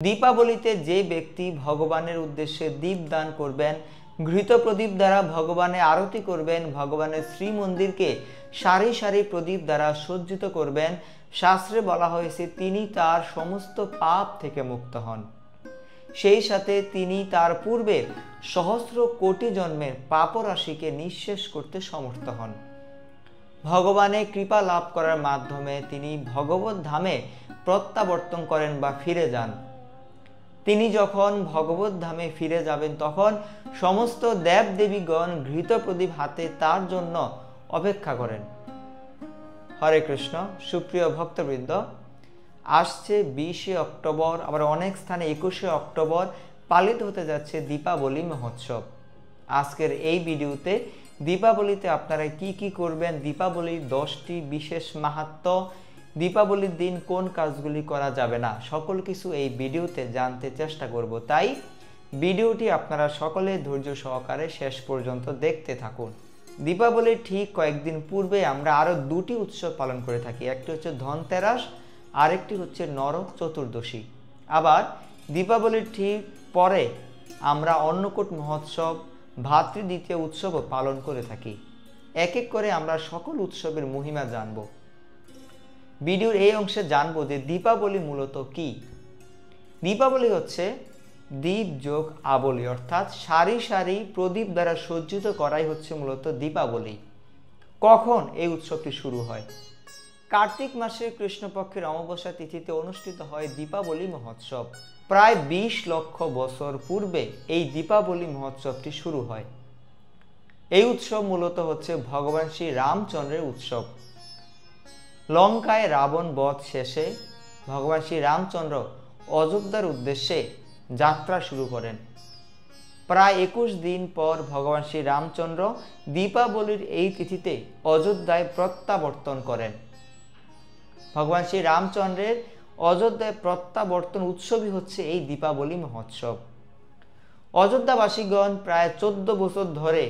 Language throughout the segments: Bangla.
দীপাবলিতে যে ব্যক্তি ভগবানের উদ্দেশ্যে দীপদান করবেন, ঘৃত প্রদীপ দ্বারা ভগবানের আরতি করবেন, ভগবানের শ্রীমন্দিরকে সারি সারি প্রদীপ দ্বারা সজ্জিত করবেন, শাস্ত্রে বলা হয়েছে তিনি তার সমস্ত পাপ থেকে মুক্ত হন। সেই সাথে তিনি তার পূর্বের সহস্র কোটি জন্মের পাপরাশিকে নিঃশেষ করতে সমর্থ হন। ভগবানের কৃপা লাভ করার মাধ্যমে তিনি ভগবত ধামে প্রত্যাবর্তন করেন বা ফিরে যান। তিনি যখন ভগবত ধামে ফিরে যাবেন তখন সমস্ত দেব দেবীগণ ঘৃত প্রদীপ হাতে তার জন্য অপেক্ষা করেন। হরে কৃষ্ণ। সুপ্রিয় ভক্তবৃন্দ, আসছে 20শে অক্টোবর, আবার অনেক স্থানে 21শে অক্টোবর পালিত হতে যাচ্ছে দীপাবলি মহোৎসব। আজকের এই ভিডিওতে দীপাবলিতে আপনারা কি কি করবেন, দীপাবলির 10টি বিশেষ মাহাত্ম্য, দীপাবলির দিন কোন কাজগুলি করা যাবে না, সকল কিছু এই ভিডিওতে জানতে চেষ্টা করব। তাই ভিডিওটি আপনারা সকলে ধৈর্য সহকারে শেষ পর্যন্ত দেখতে থাকুন। দীপাবলির ঠিক কয়েকদিন পূর্বে আমরা আরও দুটি উৎসব পালন করে থাকি। একটি হচ্ছে ধনতেরাস, আরেকটি হচ্ছে নরক চতুর্দশী। আবার দীপাবলির ঠিক পরে আমরা অন্নকূট মহোৎসব, ভাতৃ দ্বিতীয় উৎসবও পালন করে থাকি। এক এক করে আমরা সকল উৎসবের মহিমা জানব। ভিডিওর এই অংশে জানবো যে দীপাবলি মূলত কি। দীপাবলি হচ্ছে দীপ যোগ আবলি, অর্থাৎ সারি সারি প্রদীপ দ্বারা সজ্জিত করাই হচ্ছে মূলত দীপাবলি। কখন এই উৎসবটি শুরু হয়? কার্তিক মাসের কৃষ্ণপক্ষের অমাবস্যা তিথিতে অনুষ্ঠিত হয় দীপাবলি মহোৎসব। প্রায় 20 লক্ষ বছর পূর্বে এই দীপাবলি মহোৎসবটি শুরু হয়। এই উৎসব মূলত হচ্ছে ভগবান শ্রী রামচন্দ্রের উৎসব। লঙ্কায় রাবণ বধ শেষে ভগবান শ্রী রামচন্দ্র অযোধ্যার উদ্দেশ্যে যাত্রা শুরু করেন। প্রায় 21 দিন পর ভগবান শ্রী রামচন্দ্র দীপাবলির এই তিথিতে অযোধ্যায় প্রত্যাবর্তন করেন। ভগবান শ্রী রামচন্দ্রের অযোধ্যায় প্রত্যাবর্তন উৎসবই হচ্ছে এই দীপাবলি মহোৎসব। অযোধ্যাবাসীগণ প্রায় 14 বছর ধরে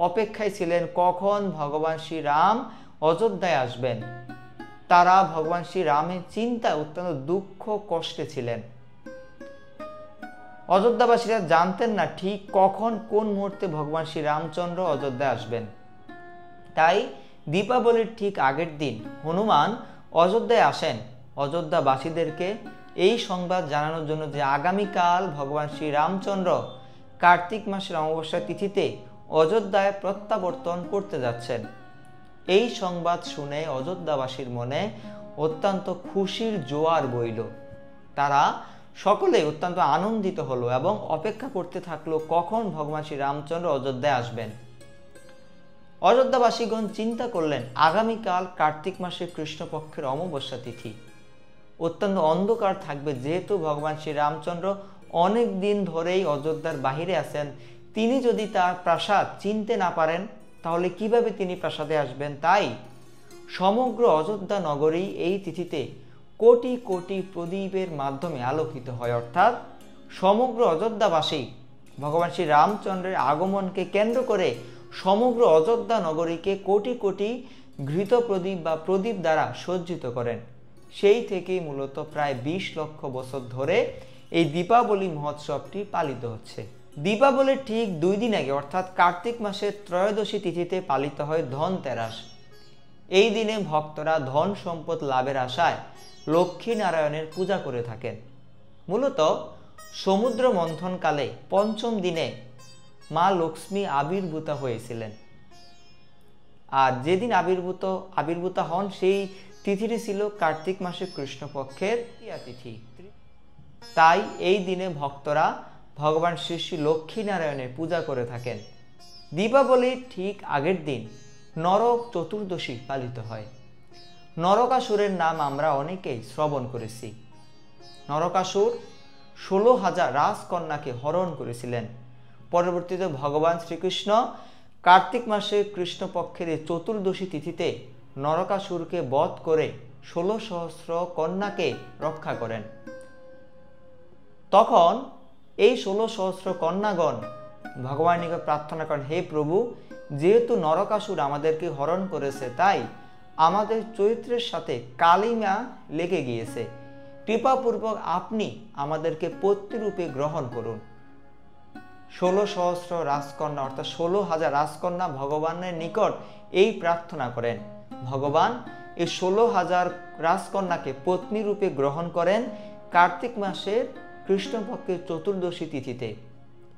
অপেক্ষায় ছিলেন কখন ভগবান শ্রী রাম অযোধ্যায় আসবেন। তারা ভগবান শ্রী রামের চিন্তায় অত্যন্ত দুঃখ কষ্টে ছিলেন। অযোধ্যাবাসীরা জানতেন না ঠিক কখন কোন মুহূর্তে ভগবান শ্রী রামচন্দ্র অযোধ্যায় আসবেন। তাই দীপাবলির ঠিক আগের দিন হনুমান অযোধ্যায় আসেন অযোধ্যাবাসীদেরকে এই সংবাদ জানানোর জন্য যে আগামীকাল ভগবান শ্রী রামচন্দ্র কার্তিক মাসের অমাবস্যা তিথিতে অযোধ্যায় প্রত্যাবর্তন করতে যাচ্ছেন। এই সংবাদ শুনে অযোধ্যাবাসীর মনে অত্যন্ত খুশির জোয়ার বইল। তারা সকলে অত্যন্ত আনন্দিত হলো এবং অপেক্ষা করতে থাকলো কখন ভগবান শ্রী রামচন্দ্র অযোধ্যায় আসবেন। অযোধ্যাবাসীগণ চিন্তা করলেন আগামীকাল কার্তিক মাসের কৃষ্ণপক্ষের অমাবস্যা তিথি, অত্যন্ত অন্ধকার থাকবে। যেহেতু ভগবান শ্রী রামচন্দ্র অনেক দিন ধরেই অযোধ্যার বাহিরে আছেন, তিনি যদি তার প্রাসাদ চিনতে না পারেন তাহলে কিভাবে তিনি প্রাসাদে আসবেন। তাই সমগ্র অযোধ্যা নগরী এই তিথিতে কোটি কোটি প্রদীপের মাধ্যমে আলোকিত হয়, অর্থাৎ সমগ্র অযোধ্যাবাসী ভগবান শ্রী রামচন্দ্রের আগমনকে কেন্দ্র করে সমগ্র অযোধ্যা নগরীকে কোটি কোটি ঘৃত প্রদীপ বা প্রদীপ দ্বারা সজ্জিত করেন। সেই থেকেই মূলত প্রায় 20 লক্ষ বছর ধরে এই দীপাবলি মহোৎসবটি পালিত হচ্ছে। দীপাবলির ঠিক 2 দিন আগে অর্থাৎ কার্তিক মাসের ত্রয়োদশী তিথিতে পালিত হয় ধনতেরাস। এই দিনে ভক্তরা ধন সম্পদ লাভের আশায় লক্ষ্মী নারায়ণের পূজা করে থাকেন। মূলত সমুদ্র মন্থনকালে 5ম দিনে মা লক্ষ্মী আবির্ভূত হয়েছিলেন। আর যেদিন আবির্ভূত হন সেই তিথিটি ছিল কার্তিক মাসের কৃষ্ণপক্ষের তৃতীয়া তিথি। তাই এই দিনে ভক্তরা ভগবান শ্রী শ্রী লক্ষ্মী নারায়ণের পূজা করে থাকেন। দীপাবলির ঠিক আগের দিন নরক চতুর্দশী পালিত হয়। নরকাসুরের নাম আমরা অনেকেই শ্রবণ করেছি। নরকাসুর 16,000 রাজকন্যাকে হরণ করেছিলেন। পরবর্তীতে ভগবান শ্রীকৃষ্ণ কার্তিক মাসে কৃষ্ণপক্ষের এই চতুর্দশী তিথিতে নরকাসুরকে বধ করে 16 সহস্র কন্যাকে রক্ষা করেন। তখন এই 16 সহস্র কন্যাগণ ভগবানের নিকট প্রার্থনা করেন, হে প্রভু, যেহেতু নরকাসুর আমাদেরকে হরণ করেছে তাই আমাদের চরিত্রের সাথে কালিমা লেগে গিয়েছে, কৃপাপূর্বক আপনি আমাদেরকে পত্নীরূপে গ্রহণ করুন। 16 সহস্র রাজকন্যা অর্থাৎ 16,000 রাজকন্যা ভগবানের নিকট এই প্রার্থনা করেন। ভগবান এই 16,000 রাজকন্যাকে পত্নী রূপে গ্রহণ করেন কার্তিক মাসের কৃষ্ণপক্ষের চতুর্দশী তিথিতে।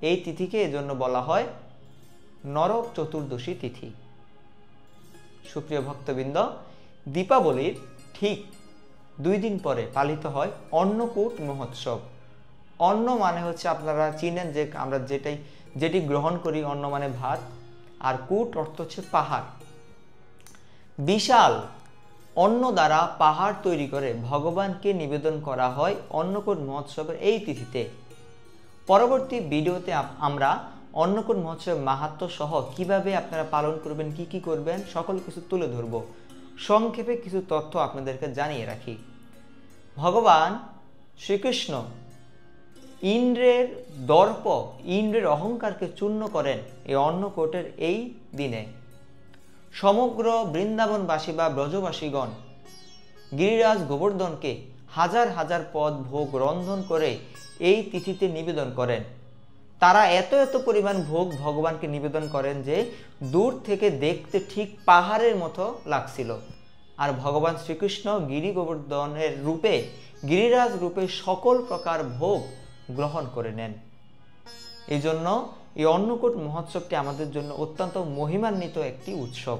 এই তিথিকে এজন্য বলা হয় নরক চতুর্দশী তিথি। সুপ্রিয় ভক্তবৃন্দ, দীপাবলির ঠিক 2 দিন পরে পালিত হয় অন্নকূট মহোৎসব। অন্ন মানে হচ্ছে আপনারা চিনেন যে আমরা যেটি গ্রহণ করি, অন্ন মানে ভাত, আর কূট অর্থ হচ্ছে পাহাড়। বিশাল অন্ন দ্বারা পাহাড় তৈরি করে ভগবানকে নিবেদন করা হয় অন্নকূট মহোৎসবের এই তিথিতে। পরবর্তী ভিডিওতে আমরা অন্নকূট মহোৎসব মাহাত্ম্য সহ কিভাবে আপনারা পালন করবেন, কি কি করবেন, সকল কিছু তুলে ধরব। সংক্ষেপে কিছু তথ্য আপনাদেরকে জানিয়ে রাখি। ভগবান শ্রীকৃষ্ণ ইন্দ্রের দর্প, ইন্দ্রের অহংকারকে চূর্ণ করেন এই অন্নকূটের এই দিনে। সমগ্র বৃন্দাবনবাসী বা ব্রজবাসীগণ গিরিরাজ গোবর্ধনকে হাজার হাজার পদ ভোগ রন্ধন করে এই তিথিতে নিবেদন করেন। তারা এত এত পরিমাণ ভোগ ভগবানকে নিবেদন করেন যে দূর থেকে দেখতে ঠিক পাহাড়ের মতো লাগছিল। আর ভগবান শ্রীকৃষ্ণ গিরি গোবর্ধনের রূপে, গিরিরাজ রূপে সকল প্রকার ভোগ গ্রহণ করে নেন। এই জন্য এই অন্নকূট মহোৎসবটি আমাদের জন্য অত্যন্ত মহিমান্বিত একটি উৎসব।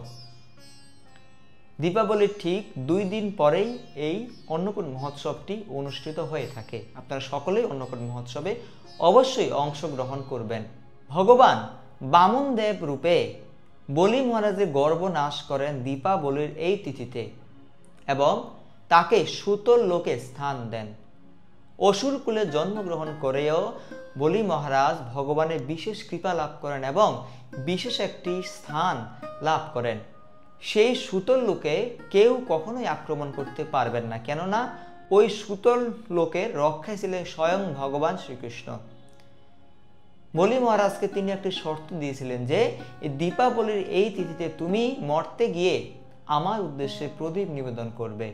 দীপাবলির ঠিক 2 দিন পরেই এই অন্নকূট মহোৎসবটি অনুষ্ঠিত হয়ে থাকে। আপনারা সকলেই অন্নকূট মহোৎসবে অবশ্যই অংশগ্রহণ করবেন। ভগবান বামন দেব রূপে বলি মহারাজের গর্ব নাশ করেন দীপাবলির এই তিথিতে এবং তাকে সুতল লোকে স্থান দেন। অসুর কুলে জন্মগ্রহণ করেও বলি মহারাজ ভগবানের বিশেষ কৃপা লাভ করেন এবং বিশেষ একটি স্থান লাভ করেন। সেই সুতল লোকে কেউ কখনোই আক্রমণ করতে পারবেন না, কেননা ওই সুতল লোকের রক্ষায় ছিলেন স্বয়ং ভগবান শ্রীকৃষ্ণ। বলি মহারাজকে তিনি একটি শর্ত দিয়েছিলেন যে দীপাবলির এই তিথিতে তুমি মরতে গিয়ে আমার উদ্দেশ্যে প্রদীপ নিবেদন করবে।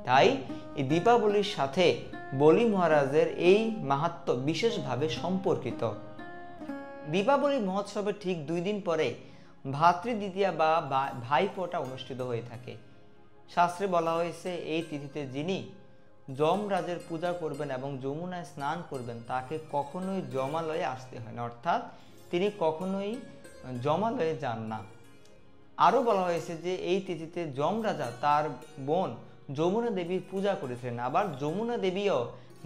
তাই এই দীপাবলির সাথে বলি মহারাজের এই মাহাত্ম্য বিশেষভাবে সম্পর্কিত। দীপাবলি মহোৎসবের ঠিক 2 দিন পরে ভাতৃদ্বিতীয়া বা ভাইফোঁটা অনুষ্ঠিত হয়ে থাকে। শাস্ত্রে বলা হয়েছে এই তিথিতে যিনি যমরাজের পূজা করবেন এবং যমুনায় স্নান করবেন তাকে কখনোই জমালয়ে আসতে হয় না, অর্থাৎ তিনি কখনোই জমালয়ে যান না। আরও বলা হয়েছে যে এই তিথিতে যমরাজা তার বোন যমুনা দেবীর পূজা করেছিলেন। আবার যমুনা দেবীও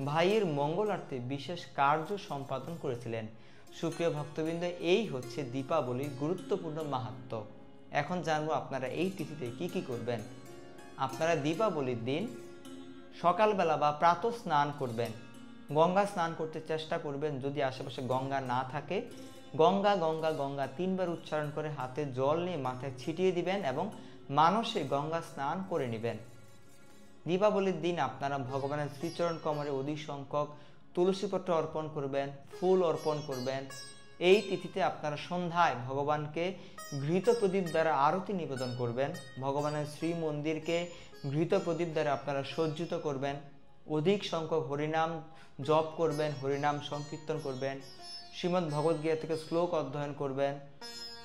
ভাইয়ের মঙ্গলার্থে বিশেষ কার্য সম্পাদন করেছিলেন। সুপ্রিয় ভক্তবৃন্দ, এই হচ্ছে দীপাবলির গুরুত্বপূর্ণ মাহাত্ম্য। এখন জানবো আপনারা এই তিথিতে কি কি করবেন। আপনারা দীপাবলির দিন সকালবেলা বা প্রাতঃ স্নান করবেন, গঙ্গা স্নান করতে চেষ্টা করবেন। যদি আশেপাশে গঙ্গা না থাকে গঙ্গা গঙ্গা গঙ্গা 3 বার উচ্চারণ করে হাতে জল নিয়ে মাথায় ছিটিয়ে দিবেন এবং মানসে গঙ্গা স্নান করে নেবেন। দীপাবলির দিন আপনারা ভগবানের শ্রীচরণ কমলে অধিক সংখ্যক তুলসীপত্র অর্পণ করবেন, ফুল অর্পণ করবেন। এই তিথিতে আপনারা সন্ধ্যায় ভগবানকে ঘৃত প্রদীপ দ্বারা আরতি নিবেদন করবেন। ভগবানের শ্রী মন্দিরকে ঘৃত প্রদীপ দ্বারা আপনারা সজ্জিত করবেন। অধিক সংখ্যক হরিনাম জপ করবেন, হরিনাম সংকীর্তন করবেন। শ্রীমদ্ ভগবদ্গীতা থেকে শ্লোক অধ্যয়ন করবেন।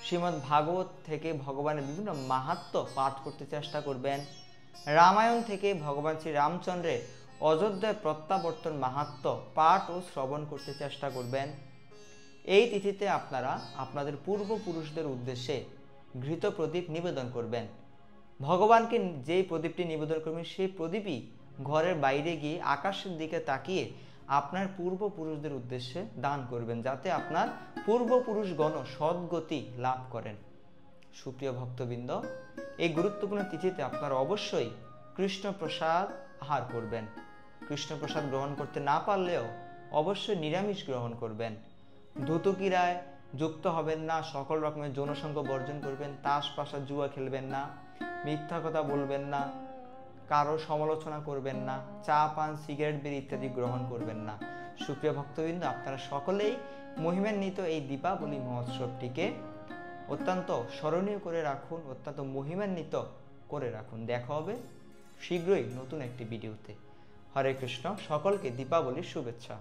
শ্রীমদ্ ভাগবত থেকে ভগবানের বিভিন্ন মাহাত্ম্য পাঠ করতে চেষ্টা করবেন। রামায়ণ থেকে ভগবান শ্রী রামচন্দ্রের অযোধ্যায় প্রত্যাবর্তন মাহাত্ম্য পাঠ ও শ্রবণ করতে চেষ্টা করবেন। এই তিথিতে আপনারা আপনাদের পূর্বপুরুষদের উদ্দেশ্যে ঘৃত প্রদীপ নিবেদন করবেন। ভগবানকে যেই প্রদীপটি নিবেদন করবেন সেই প্রদীপই ঘরের বাইরে গিয়ে আকাশের দিকে তাকিয়ে আপনার পূর্বপুরুষদের উদ্দেশ্যে দান করবেন, যাতে আপনার পূর্বপুরুষগণ সদ্গতি লাভ করেন। সুপ্রিয় ভক্তবৃন্দ, এই গুরুত্বপূর্ণ তিথিতে আপনারা অবশ্যই কৃষ্ণ প্রসাদ আহার করবেন। কৃষ্ণ প্রসাদ গ্রহণ করতে না পারলেও অবশ্যই নিরামিষ গ্রহণ করবেন। ধুতুকিরায় যুক্ত হবেন না, সকল রকমের যৌনসঙ্গ বর্জন করবেন, তাস পাশা জুয়া খেলবেন না, মিথ্যা কথা বলবেন না, কারো সমালোচনা করবেন না, চা পান সিগারেট বিড়ি ইত্যাদি গ্রহণ করবেন না। সুপ্রিয় ভক্তবৃন্দ, আপনারা সকলেই মহিমান্বিত এই দীপাবলি মহোৎসবটিকে অত্যন্ত স্মরণীয় করে রাখুন, অত্যন্ত মহিমান্বিত করে রাখুন। দেখা হবে শীঘ্রই নতুন একটি ভিডিওতে। হরে কৃষ্ণ। সকলকে দীপাবলির শুভেচ্ছা।